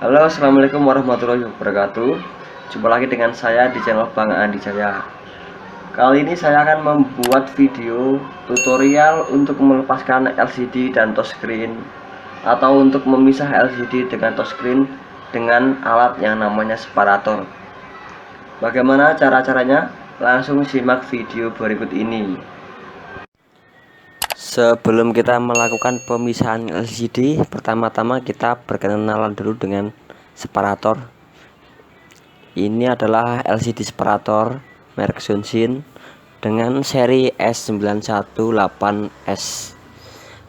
Halo, assalamualaikum warahmatullahi wabarakatuh. Jumpa lagi dengan saya di channel Bang Andi Jaya. Kali ini saya akan membuat video tutorial untuk melepaskan LCD dan touchscreen, atau untuk memisah LCD dengan touchscreen dengan alat yang namanya separator. Bagaimana cara-caranya? Langsung simak video berikut ini. Sebelum kita melakukan pemisahan LCD, pertama-tama kita berkenalan dulu dengan separator. Ini adalah LCD separator merek Sunsin dengan seri S918S.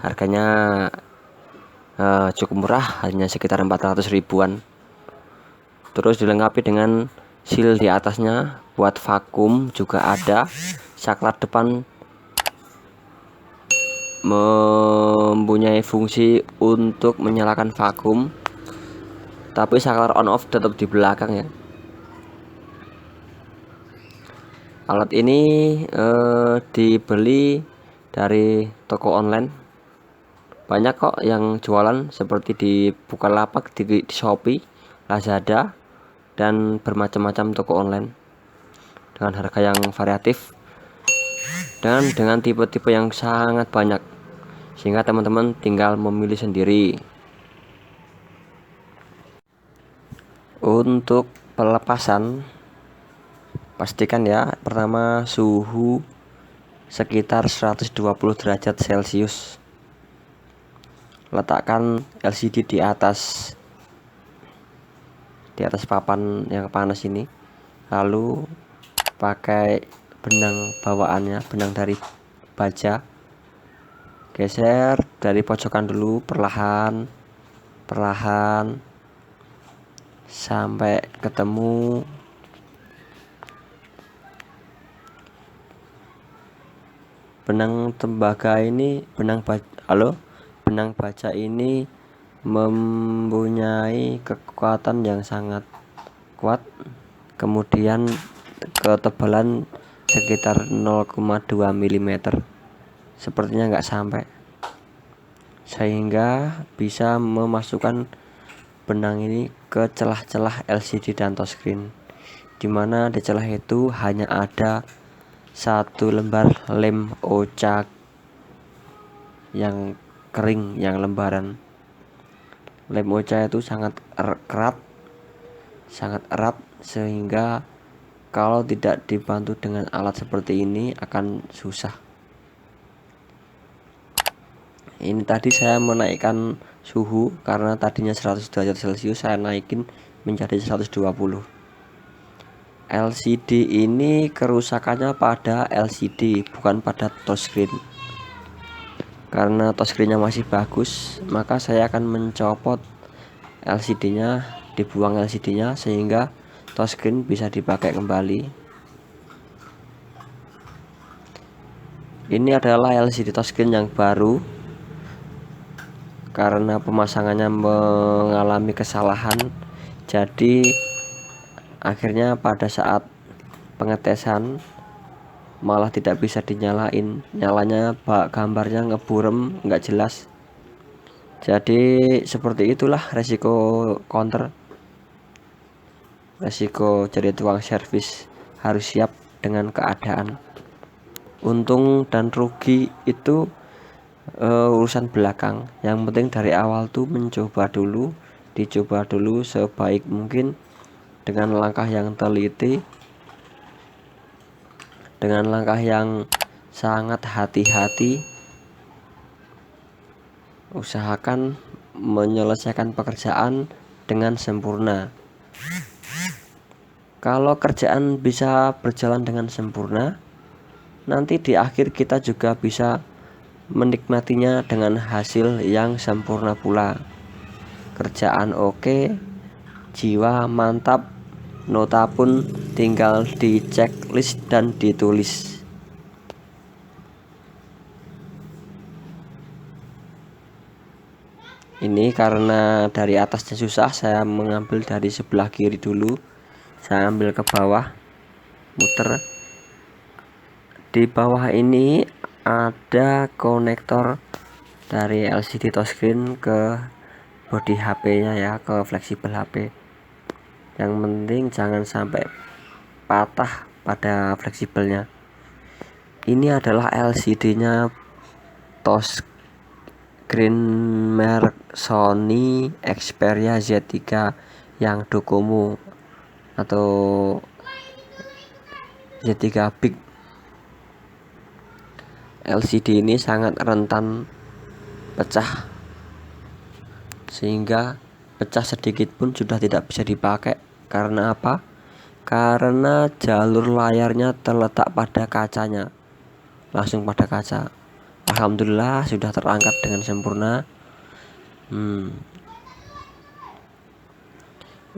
Harganya cukup murah, hanya sekitar 400 ribuan. Terus dilengkapi dengan seal di atasnya buat vakum, juga ada saklar depan mempunyai fungsi untuk menyalakan vakum, tapi saklar on off tetap di belakang ya. Alat ini dibeli dari toko online, banyak kok yang jualan, seperti di Bukalapak, di Shopee, Lazada, dan bermacam-macam toko online dengan harga yang variatif dan dengan tipe-tipe yang sangat banyak, sehingga teman-teman tinggal memilih sendiri. Untuk pelepasan, pastikan ya, pertama suhu sekitar 120 derajat Celcius. Letakkan LCD di atas papan yang panas ini, lalu pakai benang bawaannya, benang dari baja, geser dari pojokan dulu, perlahan sampai ketemu benang tembaga ini. Benang baja ini mempunyai kekuatan yang sangat kuat, kemudian ketebalan sekitar 0,2 mm, sepertinya nggak sampai, sehingga bisa memasukkan benang ini ke celah-celah LCD dan touchscreen, dimana di celah itu hanya ada satu lembar lem oca yang kering, yang lembaran. Lem oca itu sangat erat, sehingga kalau tidak dibantu dengan alat seperti ini akan susah. Ini tadi saya menaikkan suhu, karena tadinya 100 derajat Celcius, saya naikin menjadi 120. LCD ini kerusakannya pada LCD, bukan pada touchscreen. Karena touchscreennya masih bagus, maka saya akan mencopot LCD-nya, dibuang LCD-nya, sehingga touchscreen bisa dipakai kembali. Ini adalah LCD touchscreen yang baru, karena pemasangannya mengalami kesalahan, jadi akhirnya pada saat pengetesan malah tidak bisa dinyalain. Nyalanya gambarnya ngeburem, nggak jelas. Jadi seperti itulah resiko jadi tukang servis, harus siap dengan keadaan. Untung dan rugi itu urusan belakang. Yang penting dari awal tuh dicoba dulu sebaik mungkin, dengan langkah yang teliti, dengan langkah yang sangat hati-hati. Usahakan menyelesaikan pekerjaan dengan sempurna. Kalau kerjaan bisa berjalan dengan sempurna, nanti di akhir kita juga bisa menikmatinya dengan hasil yang sempurna pula. Kerjaan oke, jiwa mantap, nota pun tinggal di checklist dan ditulis. Ini karena dari atasnya susah, saya mengambil dari sebelah kiri dulu. Saya ambil ke bawah, muter. Di bawah ini ada konektor dari LCD touchscreen ke bodi HP-nya ya, ke fleksibel HP. Yang penting jangan sampai patah pada fleksibelnya. Ini adalah LCD-nya touchscreen merek Sony Xperia Z3 yang Docomo atau Z3 Big. LCD ini sangat rentan pecah, sehingga pecah sedikit pun sudah tidak bisa dipakai. Karena apa? Karena jalur layarnya terletak pada kacanya, langsung pada kaca. Alhamdulillah sudah terangkat dengan sempurna.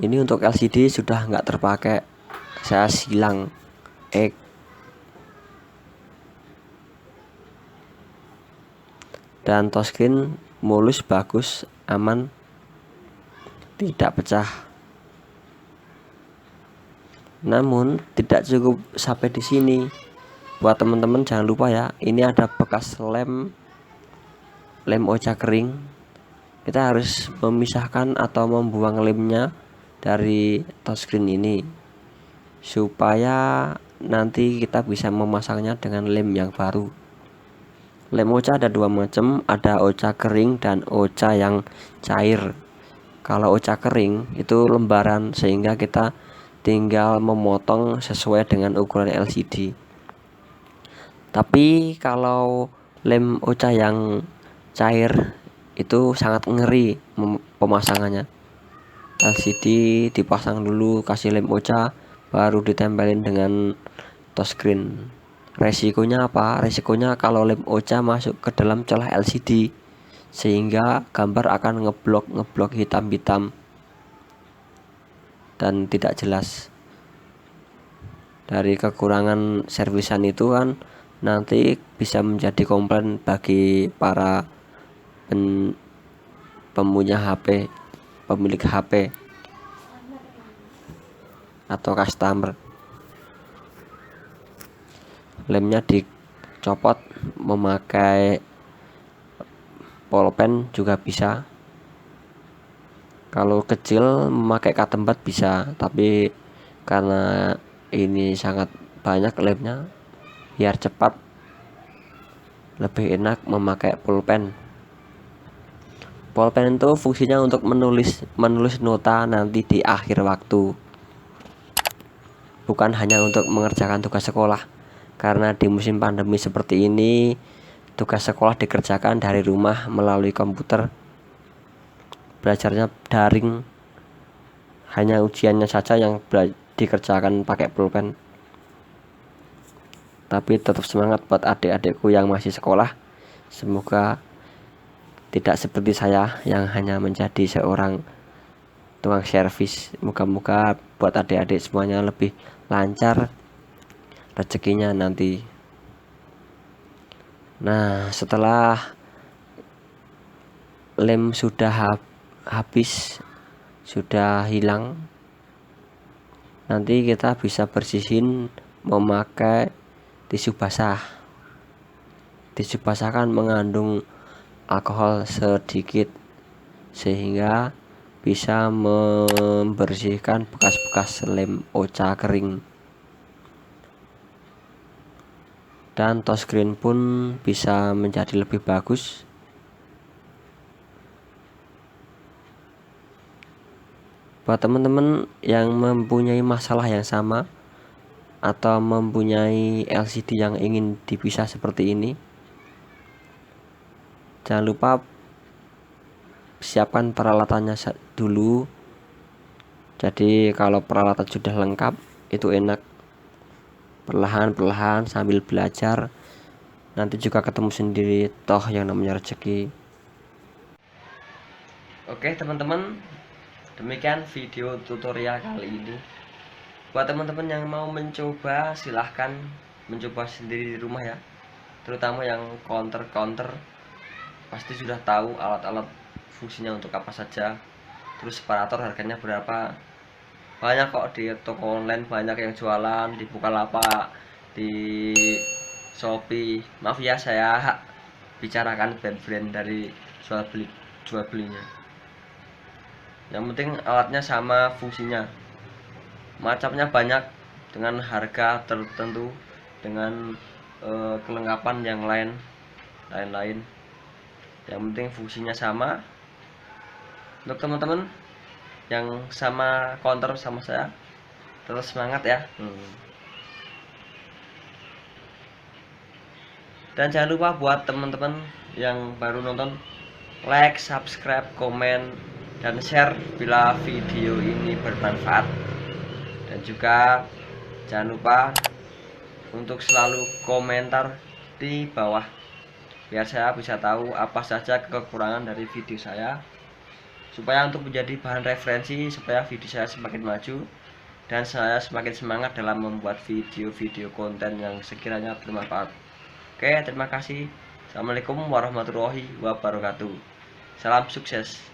Ini untuk LCD sudah nggak terpakai, saya silang. Dan touchscreen mulus, bagus, aman, tidak pecah. Namun tidak cukup sampai di sini. Buat teman-teman jangan lupa ya, ini ada bekas lem oca kering. Kita harus memisahkan atau membuang lemnya dari touchscreen ini, supaya nanti kita bisa memasangnya dengan lem yang baru. Lem oca ada dua macam, ada oca kering dan oca yang cair. Kalau oca kering itu lembaran, sehingga kita tinggal memotong sesuai dengan ukuran LCD. Tapi kalau lem oca yang cair itu sangat ngeri pemasangannya. LCD dipasang dulu, kasih lem oca, baru ditempelin dengan touchscreen. Resikonya apa? Resikonya kalau lem oca masuk ke dalam celah LCD, sehingga gambar akan ngeblok hitam-hitam dan tidak jelas. Dari kekurangan servisan itu kan nanti bisa menjadi komplain bagi para pemilik HP atau customer. Lemnya dicopot, memakai pulpen juga bisa. Kalau kecil memakai cotton bud bisa, tapi karena ini sangat banyak lemnya, biar cepat lebih enak memakai pulpen. Pulpen itu fungsinya untuk menulis nota nanti di akhir waktu, bukan hanya untuk mengerjakan tugas sekolah. Karena di musim pandemi seperti ini, tugas sekolah dikerjakan dari rumah melalui komputer, belajarnya daring, hanya ujiannya saja yang dikerjakan pakai pulpen. Tapi tetap semangat buat adik-adikku yang masih sekolah. Semoga tidak seperti saya yang hanya menjadi seorang tukang servis. Moga-moga buat adik-adik semuanya lebih lancar rezekinya nanti. Nah, setelah lem sudah habis, sudah hilang, nanti kita bisa bersihin memakai tisu basah. Tisu basah kan mengandung alkohol sedikit, sehingga bisa membersihkan bekas-bekas lem oca kering. Dan touchscreen pun bisa menjadi lebih bagus. Buat teman-teman yang mempunyai masalah yang sama atau mempunyai LCD yang ingin dipisah seperti ini, jangan lupa siapkan peralatannya dulu. Jadi kalau peralatan sudah lengkap, itu enak. Perlahan-perlahan sambil belajar, nanti juga ketemu sendiri, toh yang namanya rezeki. Oke teman-teman, demikian video tutorial kali ini. Buat teman-teman yang mau mencoba, silahkan mencoba sendiri di rumah ya. Terutama yang counter pasti sudah tahu alat-alat fungsinya untuk apa saja. Terus separator harganya berapa. Banyak kok di toko online, banyak yang jualan di Bukalapak, di Shopee. Maaf ya, saya bicarakan brand-brand dari jual belinya. Yang penting alatnya sama fungsinya. Macamnya banyak dengan harga tertentu, dengan kelengkapan yang lain-lain. Yang penting fungsinya sama. Untuk teman-teman yang sama counter sama saya, tetap semangat ya. Dan jangan lupa buat teman-teman yang baru nonton, like, subscribe, komen, dan share bila video ini bermanfaat. Dan juga jangan lupa untuk selalu komentar di bawah biar saya bisa tahu apa saja kekurangan dari video saya, supaya untuk menjadi bahan referensi, supaya video saya semakin maju dan saya semakin semangat dalam membuat video-video konten yang sekiranya bermanfaat. Oke, terima kasih. Assalamualaikum warahmatullahi wabarakatuh. Salam sukses.